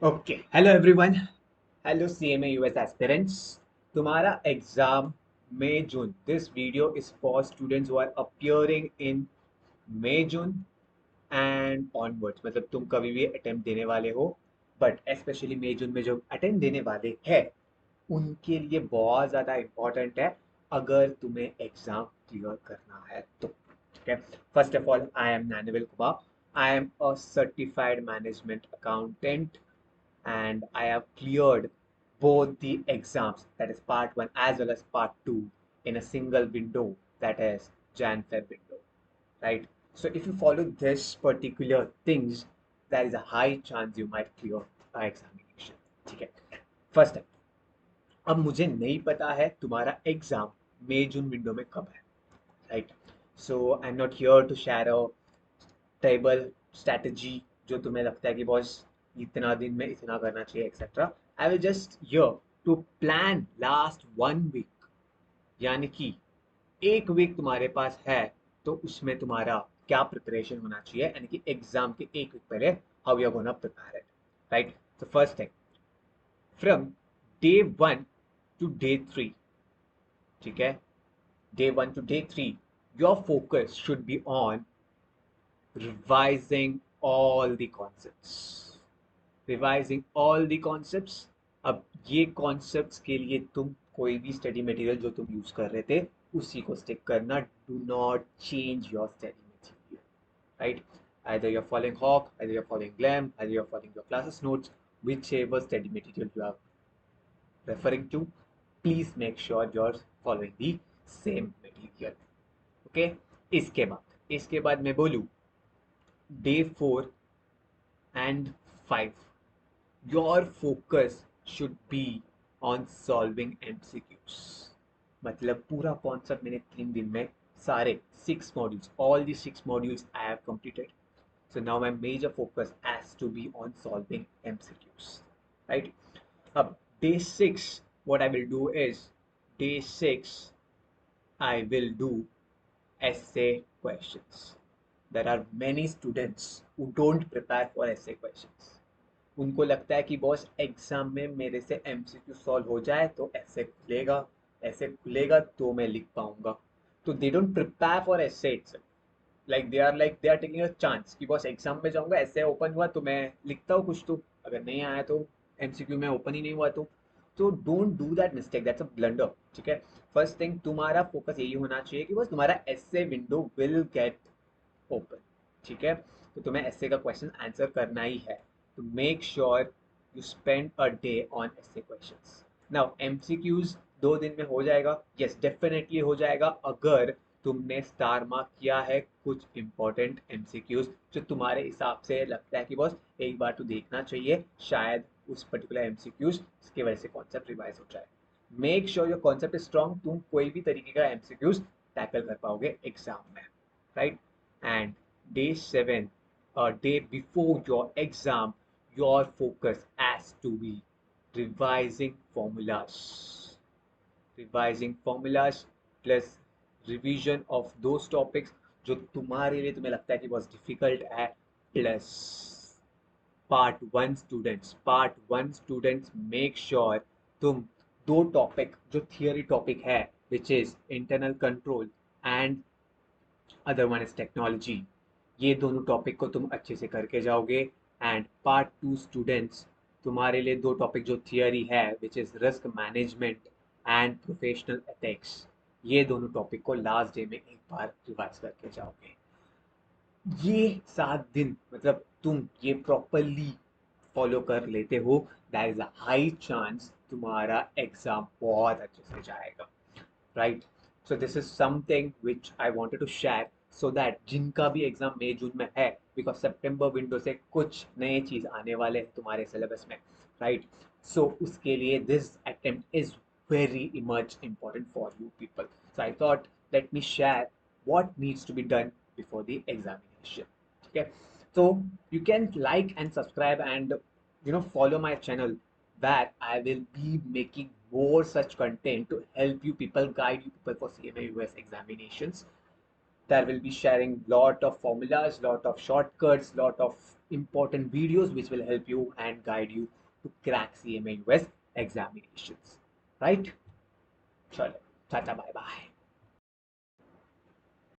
Okay hello everyone. Hello CMA US aspirants. तुम्हारा exam मई जून। This video is for students who are appearing in May June and onwards. मतलब तुम कभी भी अटेम्प्ट देने वाले हो, बट स्पेशली मई जून में जो अटेम्प्ट देने वाले हैं उनके लिए बहुत ज़्यादा इम्पोर्टेंट है अगर तुम्हें एग्जाम क्लियर करना है तो। ठीक है, first of all I am Nainvel Kumar. I am a certified management accountant and I have cleared both the exams, that is part 1 as well as part 2, in a single window, that is Jan Feb window, right? So if you follow this particular things, there is a high chance you might clear the examination. ठीक है, first है, अब मुझे नहीं पता है तुम्हारा exam मई जून विंडो में कब है, right? So I am not here to share a table strategy जो तुम्हें लगता है कि बॉस इतना दिन में इतना करना चाहिए etcetera. I will just here to plan last 1 week, यानी कि एक वीक तुम्हारे पास है तो उसमें तुम्हारा क्या प्रिपरेशन होना चाहिए, यानी कि एग्जाम के एक वीक पहले how you are gonna prepare it, right? तो first thing, from day 1 to day 3, ठीक है, day 1 to day 3, your focus should be on revising all the concepts, revising all the concepts. अब ये concepts के लिए तुम कोई भी स्टडी मटेरियल जो तुम यूज कर रहे थे उसी को स्टिक करना, do not change your study material, right? Either you're following Hawk, either you're following Glam, either you're following your classes notes, whichever study material you are referring to, please make sure you're following the same material. Okay? इसके बाद मैं बोलूँ day 4 and 5, your focus should be on solving MCQs। मतलब पूरा concept मैंने 3 दिन में सारे 6 modules, all the 6 modules I have completed. So now my major focus has to be on solving MCQs, right? अब day 6, what I will do is, day 6 I will do essay questions. There are many students who don't prepare for essay questions. उनको लगता है कि बॉस exam में मेरे से MCQ solve हो जाए तो ऐसे खुलेगा तो मैं लिख पाऊंगा। तो दे डोंट प्रिपेयर फॉर ऐसे it's, like they are taking a chance कि बॉस एग्जाम में जाऊंगा, ऐसे ओपन हुआ तो मैं लिखता हूँ कुछ, तो अगर नहीं आया तो एमसीक्यू में ओपन ही नहीं हुआ तो don't do that mistake, that's a blunder. ठीक है, फर्स्ट थिंग तुम्हारा फोकस यही होना चाहिए कि बस तुम्हारा ऐसे विंडो विल गेट ओपन। ठीक है, तो तुम्हें ऐसे का क्वेश्चन आंसर करना ही है, तो make sure you spend a day on ऐसे क्वेश्चंस। नाउ एमसीक्यूज 2 दिन में हो जाएगा, यस डेफिनेटली हो जाएगा अगर तुमने स्टार मार्क किया है कुछ इंपॉर्टेंट एमसीक्यूज जो तुम्हारे हिसाब से लगता है कि बॉस एक बार तो देखना चाहिए, शायद उस पर्टिकुलर एमसीक्यूज की वजह से कॉन्सेप्ट रिवाइज हो जाए। Make sure your concept is strong, तुम कोई भी तरीके का एमसीक्यूज टैकल कर पाओगे एग्जाम में, right? And day 7, a day before your exam, your focus has to be revising formulas. Revising formulas plus revision of those topics जो तुम्हारे लिए तुम्हें लगता है कि बहुत डिफिकल्ट है, plus part 1 students make sure तुम दो टॉपिक जो थियरी टॉपिक है, which is internal control and other one is technology, ये दोनों टॉपिक को तुम अच्छे से करके जाओगे। एंड पार्ट 2 स्टूडेंट्स, तुम्हारे लिए दो टॉपिक जो थियरी है, which is risk management and professional ethics, ये दोनों टॉपिक को लास्ट डे में एक बार रिवाइज करके जाओगे। ये 7 दिन मतलब तुम ये प्रॉपरली फॉलो कर लेते हो, that is a high chance तुम्हारा एग्जाम बहुत अच्छे से जाएगा, right? So this is something which I wanted to share, so that जिनका भी एग्जाम मई जून में है, बिकॉज सितंबर विंडो से कुछ नए चीज आने वाले हैं तुम्हारे सिलेबस में, राइट? सो उसके लिए this attempt is very much important for you people. So I thought, let me share what needs to be done before the examination. Okay, so you can like and subscribe and follow my channel, where I will be making more such content to help you people, guide you people for CMA US examinations. There will be sharing lot of formulas, lot of shortcuts, lot of important videos which will help you and guide you to crack CMA US examinations. Right? Chalo, tata, bye bye.